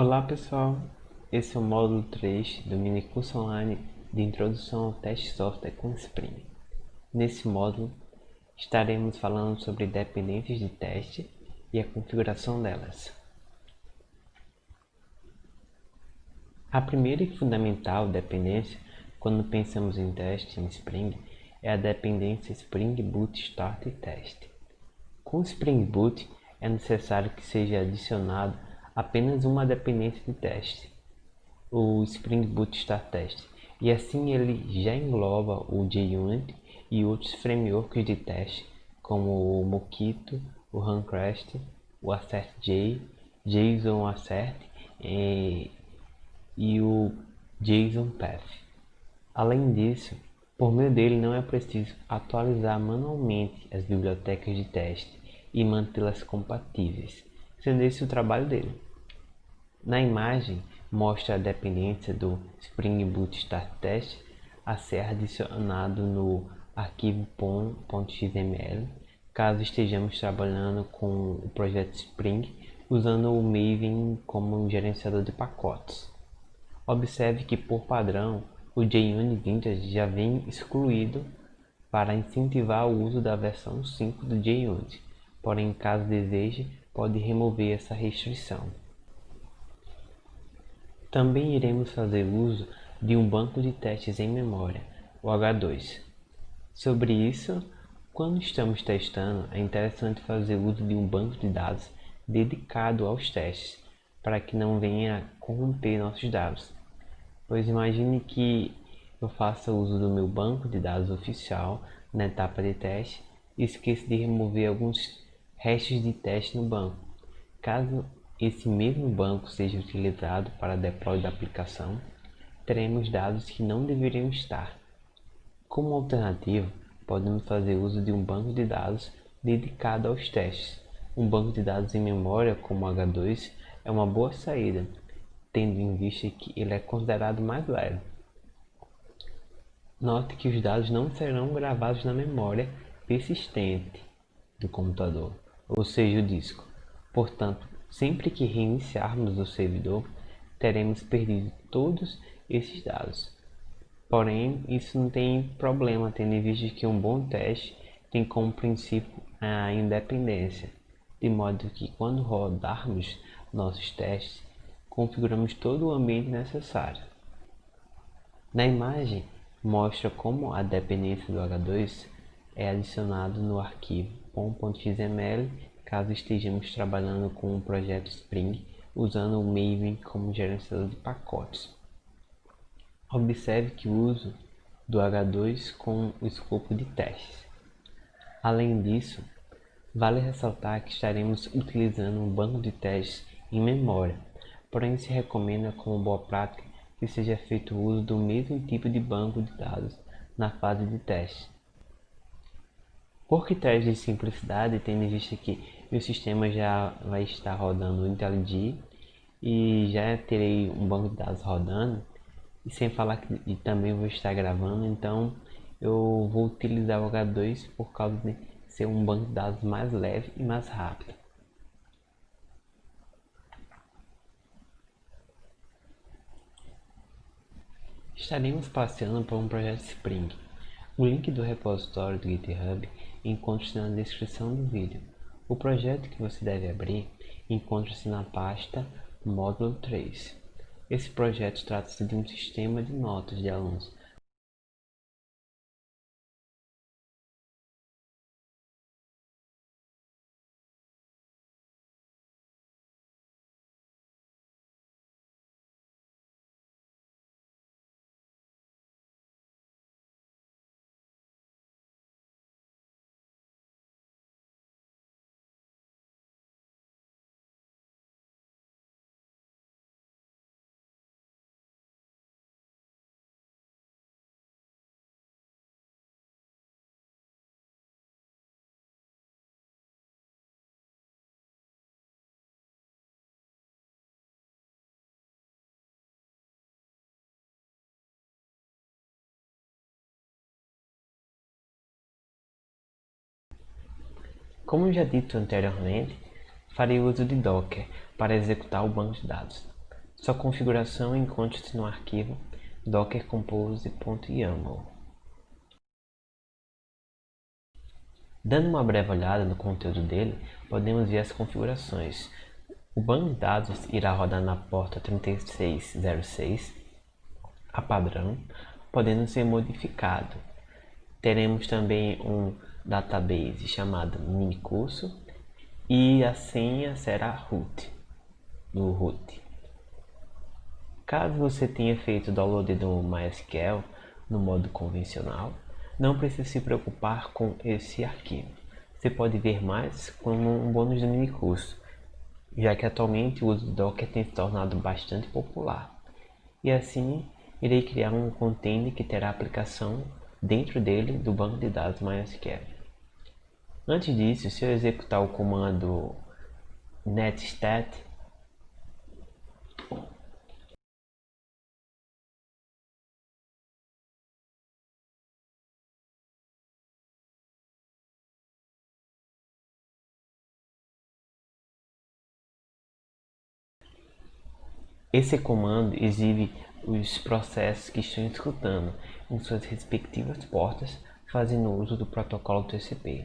Olá pessoal, esse é o módulo 3 do mini curso online de Introdução ao Teste Software com Spring. Nesse módulo, estaremos falando sobre dependências de teste e a configuração delas. A primeira e fundamental dependência, quando pensamos em teste em Spring, é a dependência Spring Boot Start Test. Com Spring Boot, é necessário que seja adicionado apenas uma dependência de teste, o Spring Boot Start Test, e assim ele já engloba o JUnit e outros frameworks de teste, como o Mockito, o Runcrest, o AssertJ, JSON Assert e o JSON Path. Além disso, por meio dele não é preciso atualizar manualmente as bibliotecas de teste e mantê-las compatíveis, sendo esse o trabalho dele. Na imagem, mostra a dependência do Spring Boot Start Test a ser adicionado no arquivo pom.xml, caso estejamos trabalhando com o projeto Spring usando o Maven como um gerenciador de pacotes. Observe que, por padrão, o JUnit Vintage já vem excluído para incentivar o uso da versão 5 do JUnit, porém, caso deseje, pode remover essa restrição. Também iremos fazer uso de um banco de testes em memória, o H2. Sobre isso, quando estamos testando, é interessante fazer uso de um banco de dados dedicado aos testes, para que não venha corromper nossos dados. Pois imagine que eu faça uso do meu banco de dados oficial na etapa de teste e esqueça de remover alguns restos de teste no banco. Caso esse mesmo banco seja utilizado para deploy da aplicação, teremos dados que não deveriam estar. Como alternativa, podemos fazer uso de um banco de dados dedicado aos testes. Um banco de dados em memória como o H2 é uma boa saída, tendo em vista que ele é considerado mais leve. Note que os dados não serão gravados na memória persistente do computador, ou seja, o disco. Portanto, sempre que reiniciarmos o servidor, teremos perdido todos esses dados. Porém, isso não tem problema, tendo em vista que um bom teste tem como princípio a independência, de modo que quando rodarmos nossos testes, configuramos todo o ambiente necessário. Na imagem, mostra como a dependência do H2 é adicionado no arquivo pom.xml caso estejamos trabalhando com um projeto Spring usando o Maven como gerenciador de pacotes. Observe que uso do H2 com o escopo de testes. Além disso, vale ressaltar que estaremos utilizando um banco de testes em memória, porém se recomenda como boa prática que seja feito uso do mesmo tipo de banco de dados na fase de teste. Por critérios de simplicidade, tendo em vista que meu sistema já vai estar rodando o IntelliJ e já terei um banco de dados rodando, e sem falar que também vou estar gravando, então eu vou utilizar o H2 por causa de ser um banco de dados mais leve e mais rápido. Estaremos passeando por um projeto Spring. O link do repositório do GitHub encontra-se na descrição do vídeo. O projeto que você deve abrir encontra-se na pasta Módulo 3. Esse projeto trata-se de um sistema de notas de alunos. Como já dito anteriormente, farei uso de Docker para executar o banco de dados. Sua configuração encontra-se no arquivo dockercompose.yaml. Dando uma breve olhada no conteúdo dele, podemos ver as configurações. O banco de dados irá rodar na porta 3606, a padrão, podendo ser modificado. Teremos também um database chamado minicurso e a senha será root, no root. Caso você tenha feito o download do MySQL no modo convencional, não precisa se preocupar com esse arquivo. Você pode ver mais como um bônus do minicurso, já que atualmente o uso do Docker tem se tornado bastante popular. E assim, irei criar um container que terá aplicação dentro dele do banco de dados MySQL. Antes disso, se eu executar o comando netstat, esse comando exibe os processos que estão escutando em suas respectivas portas, fazendo uso do protocolo TCP.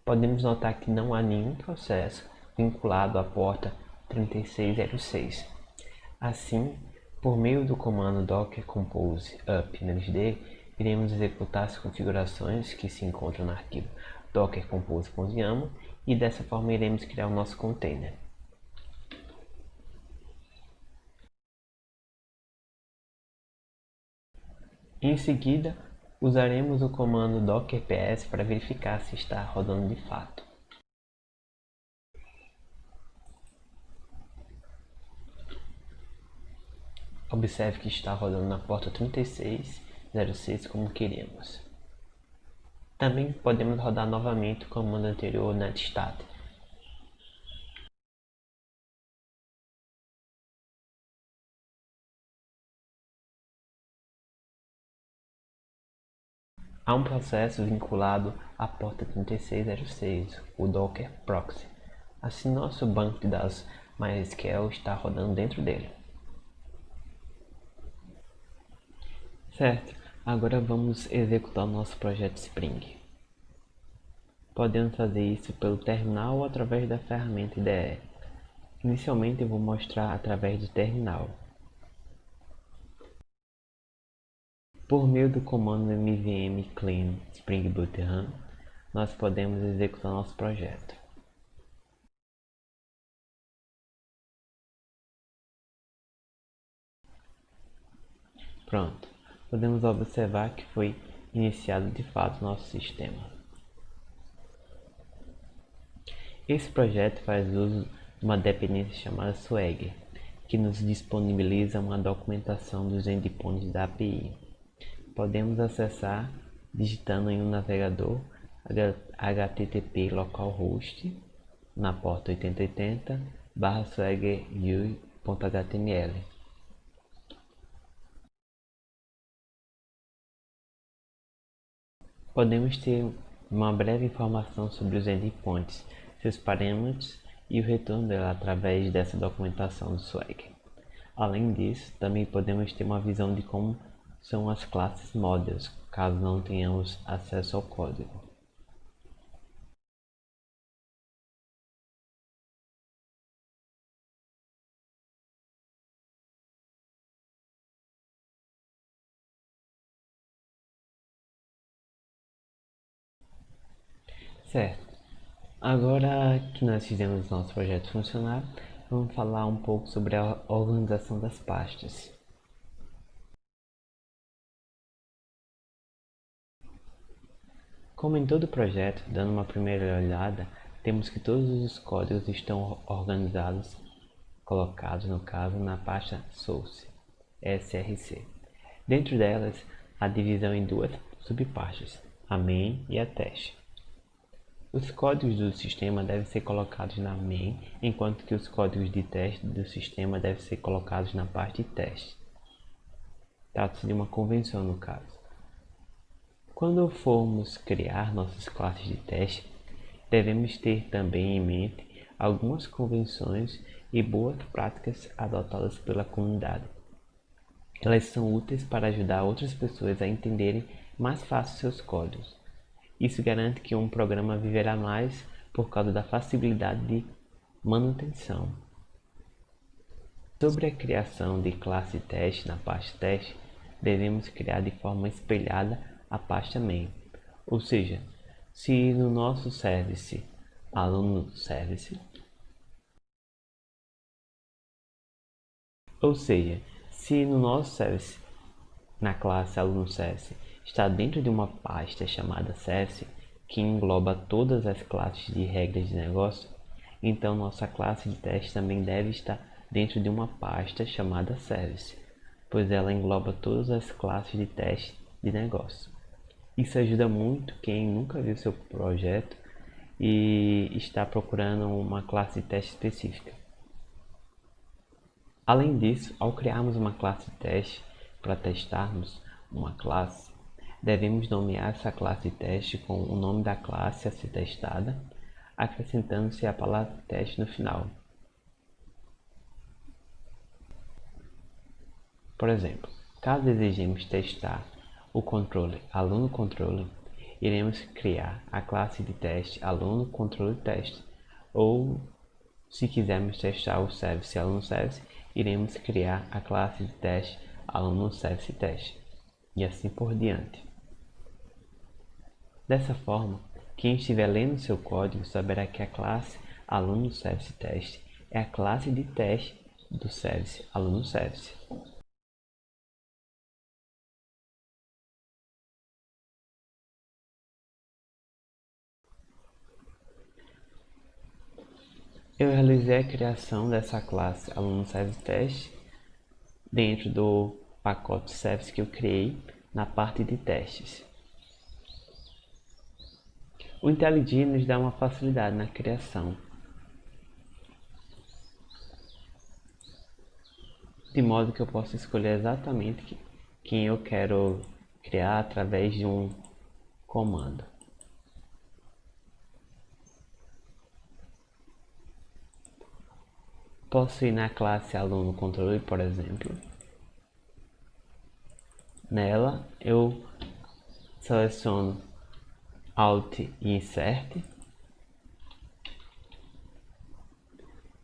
Podemos notar que não há nenhum processo vinculado à porta 3606. Assim, por meio do comando docker compose up-d, iremos executar as configurações que se encontram no arquivo dockercompose.yaml e dessa forma iremos criar o nosso container. Em seguida, usaremos o comando dockerps para verificar se está rodando de fato. Observe que está rodando na porta 3606 como queremos. Também podemos rodar novamente o comando anterior netstat. Há um processo vinculado à porta 3606, o Docker Proxy. Assim, nosso banco de dados MySQL está rodando dentro dele. Certo, agora vamos executar o nosso projeto Spring. Podemos fazer isso pelo terminal ou através da ferramenta IDE. Inicialmente eu vou mostrar através do terminal. Por meio do comando mvm clean spring boot run, nós podemos executar nosso projeto. Pronto, podemos observar que foi iniciado de fato nosso sistema. Esse projeto faz uso de uma dependência chamada Swagger, que nos disponibiliza uma documentação dos endpoints da API. Podemos acessar digitando em um navegador http localhost na porta 8080/swagger.html. Podemos ter uma breve informação sobre os endpoints, seus parâmetros e o retorno dela através dessa documentação do Swagger. Além disso, também podemos ter uma visão de como são as classes models, caso não tenhamos acesso ao código. Certo. Agora que nós fizemos nosso projeto funcionar, vamos falar um pouco sobre a organização das pastas. Como em todo projeto, dando uma primeira olhada, temos que todos os códigos estão organizados, colocados no caso na pasta Source, SRC. Dentro delas, há divisão em duas subpastas, a main e a teste. Os códigos do sistema devem ser colocados na main, enquanto que os códigos de teste do sistema devem ser colocados na parte teste. Trata-se de uma convenção no caso. Quando formos criar nossas classes de teste, devemos ter também em mente algumas convenções e boas práticas adotadas pela comunidade. Elas são úteis para ajudar outras pessoas a entenderem mais fácil seus códigos. Isso garante que um programa viverá mais por causa da facilidade de manutenção. Sobre a criação de classe teste na pasta teste, devemos criar de forma espelhada a pasta main. Ou seja, se no nosso service aluno service, na classe aluno service, está dentro de uma pasta chamada service, que engloba todas as classes de regras de negócio, então nossa classe de teste também deve estar dentro de uma pasta chamada service, pois ela engloba todas as classes de teste de negócio. Isso ajuda muito quem nunca viu seu projeto e está procurando uma classe de teste específica. Além disso, ao criarmos uma classe de teste para testarmos uma classe, devemos nomear essa classe de teste com o nome da classe a ser testada, acrescentando-se a palavra teste no final. Por exemplo, caso desejemos testar o controle aluno controle, iremos criar a classe de teste aluno controle teste, ou se quisermos testar o service aluno service, iremos criar a classe de teste aluno service teste, e assim por diante. Dessa forma, quem estiver lendo seu código saberá que a classe aluno service teste é a classe de teste do service aluno service. Eu realizei a criação dessa classe aluno service teste dentro do pacote service que eu criei na parte de testes. O IntelliJ nos dá uma facilidade na criação, de modo que eu posso escolher exatamente quem eu quero criar através de um comando. Posso ir na classe aluno controle, por exemplo. Nela eu seleciono Alt e Insert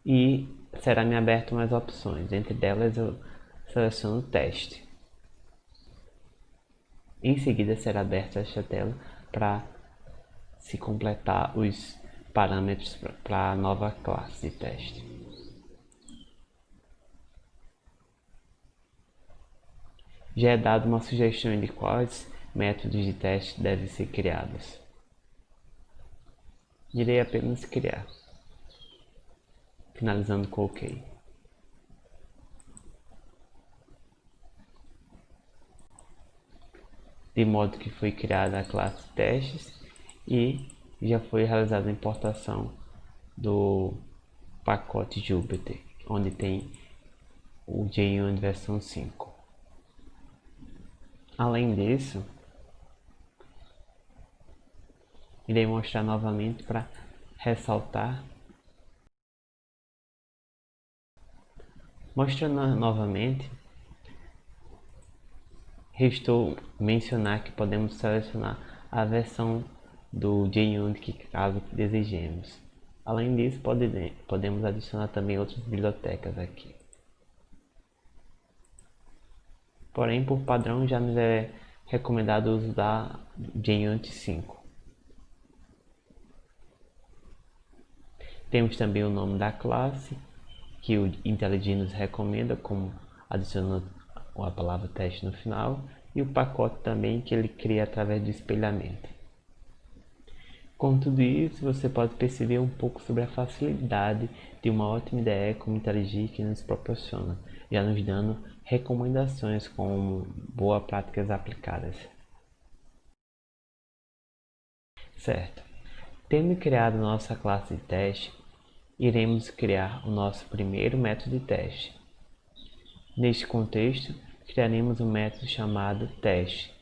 e será me aberto mais opções. Entre delas eu seleciono Teste. Em seguida será aberta esta tela para se completar os parâmetros para a nova classe de teste. Já é dado uma sugestão de quais métodos de teste devem ser criados. Irei apenas criar, finalizando com OK. De modo que foi criada a classe testes e já foi realizada a importação do pacote Jupyter, onde tem o JUnit versão 5. Além disso, irei mostrar novamente para ressaltar. Mostrando novamente, restou mencionar que podemos selecionar a versão do JUnit que caso desejemos. Além disso, podemos adicionar também outras bibliotecas aqui. Porém, por padrão, já nos é recomendado o uso da JUnit 5. Temos também o nome da classe, que o IntelliJ nos recomenda, como adicionando a palavra teste no final, e o pacote também que ele cria através do espelhamento. Com tudo isso, você pode perceber um pouco sobre a facilidade de uma ótima ideia como o IntelliJ que nos proporciona, já nos dando recomendações com boas práticas aplicadas. Certo. Tendo criado nossa classe de teste, iremos criar o nosso primeiro método de teste. Neste contexto, criaremos um método chamado teste,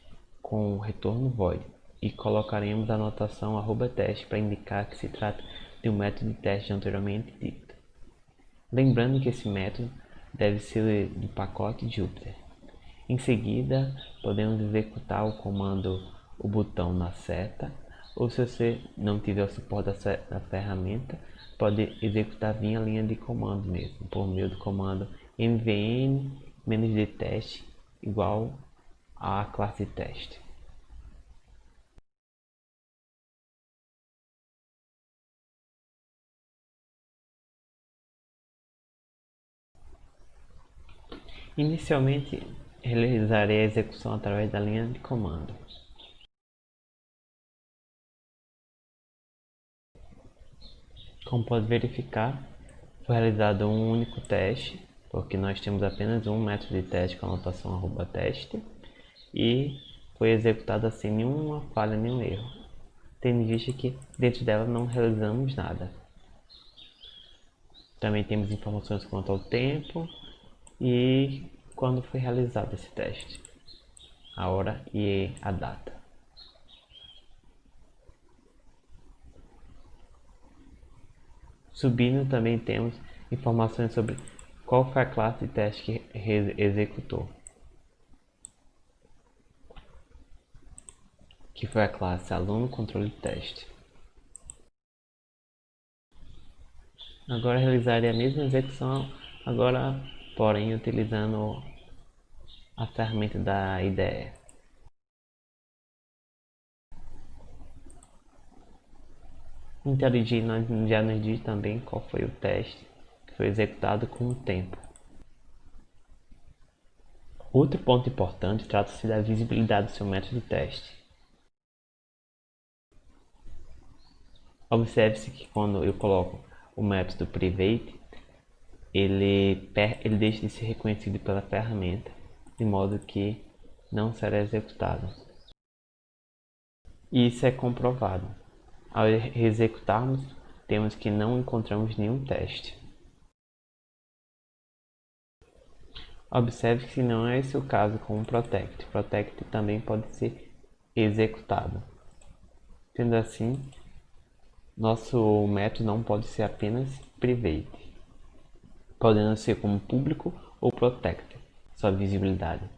com retorno void, e colocaremos a anotação @teste para indicar que se trata do método de teste anteriormente dito. Lembrando que esse método deve ser do pacote Jupyter. Em seguida, podemos executar o comando o botão na seta, ou se você não tiver o suporte da ferramenta, pode executar via linha de comando mesmo, por meio do comando mvn-dtest igual a classe teste. Inicialmente, realizarei a execução através da linha de comando. Como pode verificar, foi realizado um único teste, porque nós temos apenas um método de teste com a anotação @teste, e foi executado sem nenhuma falha, nenhum erro, tendo em vista que dentro dela não realizamos nada. Também temos informações quanto ao tempo e quando foi realizado esse teste, a hora e a data. Subindo também temos informações sobre qual foi a classe de teste que executou, que foi a classe aluno controle teste. Agora realizarei a mesma execução, agora porém utilizando a ferramenta da IDE. IntelliJ já nos diz também qual foi o teste que foi executado com o tempo. Outro ponto importante trata-se da visibilidade do seu método de teste. Observe-se que quando eu coloco o método private, ele deixa de ser reconhecido pela ferramenta, de modo que não será executado. E isso é comprovado. Ao executarmos, temos que não encontramos nenhum teste. Observe que não é esse o caso com o Protect. Protect também pode ser executado. Sendo assim, nosso método não pode ser apenas private, podendo ser como público ou Protect, sua visibilidade.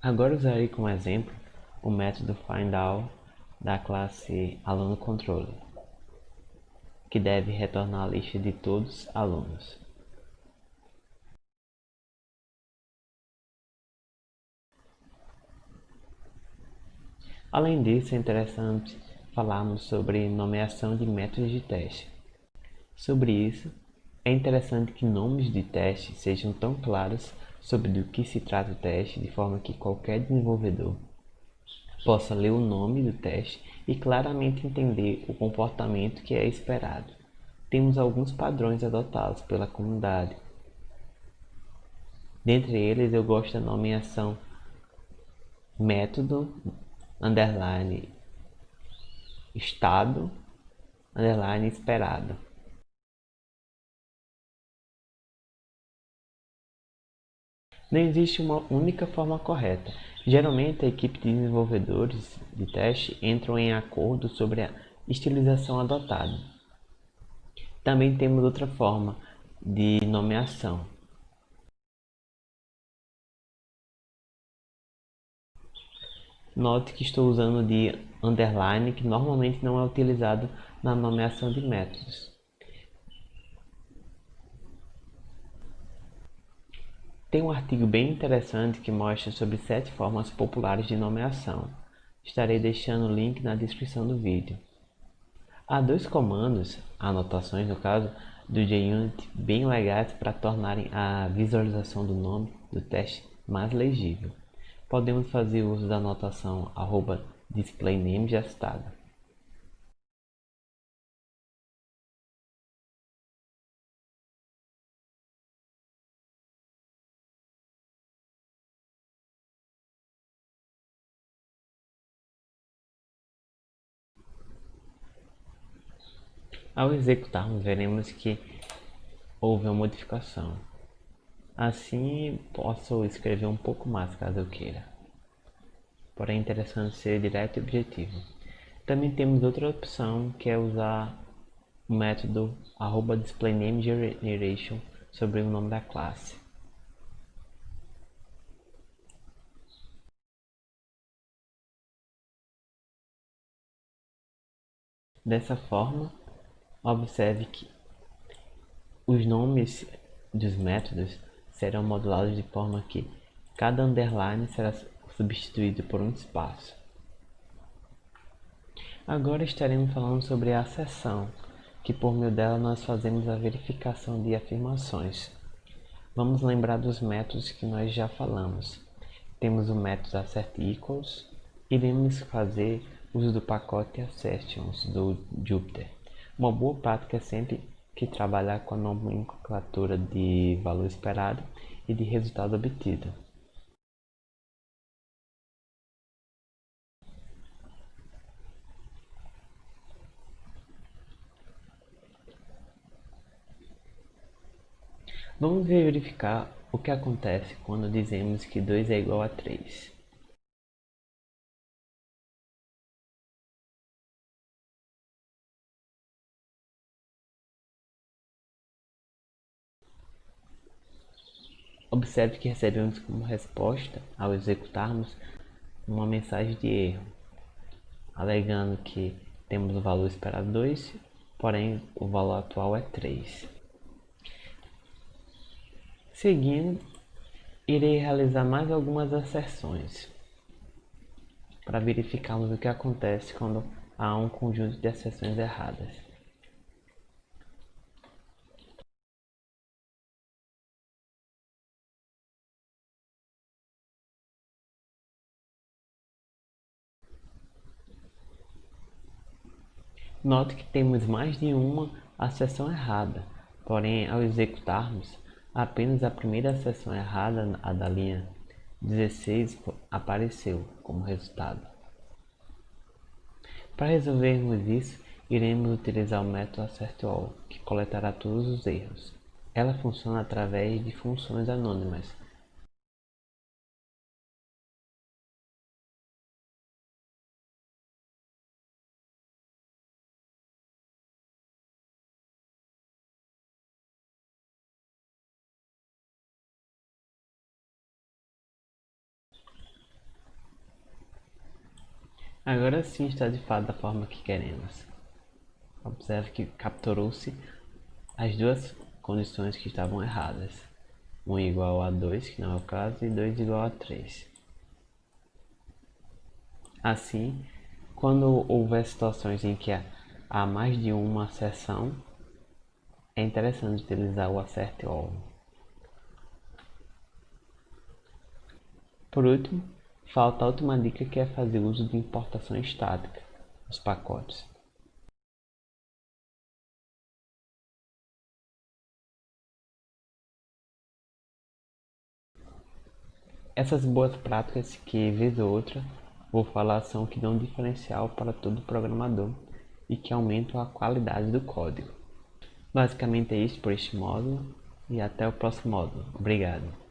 Agora usarei como exemplo o método findAll da classe aluno controller, que deve retornar a lista de todos os alunos. Além disso, é interessante falarmos sobre nomeação de métodos de teste. Sobre isso, é interessante que nomes de teste sejam tão claros sobre do que se trata o teste, de forma que qualquer desenvolvedor possa ler o nome do teste e claramente entender o comportamento que é esperado. Temos alguns padrões adotados pela comunidade. Dentre eles, eu gosto da nomeação método _ estado _ esperado. Não existe uma única forma correta. Geralmente, a equipe de desenvolvedores de teste entram em acordo sobre a estilização adotada. Também temos outra forma de nomeação. Note que estou usando de underline, que normalmente não é utilizado na nomeação de métodos. Tem um artigo bem interessante que mostra sobre 7 formas populares de nomeação. Estarei deixando o link na descrição do vídeo. Há 2 comandos, anotações no caso, do JUnit bem legais para tornarem a visualização do nome do teste mais legível. Podemos fazer uso da anotação @displayname gestada. Ao executarmos, veremos que houve uma modificação. Assim, posso escrever um pouco mais caso eu queira. porém é interessante ser direto e objetivo. Também temos outra opção, que é usar o método @display_name_generation sobre o nome da classe. Dessa forma, observe que os nomes dos métodos serão modulados de forma que cada underline será substituído por um espaço. Agora estaremos falando sobre a asserção, que por meio dela nós fazemos a verificação de afirmações. Vamos lembrar dos métodos que nós já falamos. Temos o método AssertEquals, iremos fazer uso do pacote Assertions do Jupyter. Uma boa prática é sempre que trabalhar com a nomenclatura de valor esperado e de resultado obtido. Vamos verificar o que acontece quando dizemos que 2 é igual a 3. Observe que recebemos como resposta, ao executarmos, uma mensagem de erro, alegando que temos o valor esperado 2, porém o valor atual é 3. Seguindo, irei realizar mais algumas asserções para verificarmos o que acontece quando há um conjunto de asserções erradas. Note que temos mais de uma asserção errada, porém ao executarmos, apenas a primeira asserção errada, a da linha 16, apareceu como resultado. Para resolvermos isso, iremos utilizar o método AssertAll, que coletará todos os erros. Ela funciona através de funções anônimas. Agora sim está de fato da forma que queremos. Observe que capturou-se as duas condições que estavam erradas. 1 igual a 2, que não é o caso, e 2 igual a 3. Assim, quando houver situações em que há mais de uma asserção, é interessante utilizar o AssertAll. Por último, falta a última dica, que é fazer uso de importação estática nos pacotes. Essas boas práticas que, vez ou outra, vou falar, são que dão diferencial para todo programador e que aumentam a qualidade do código. Basicamente é isso por este módulo e até o próximo módulo. Obrigado.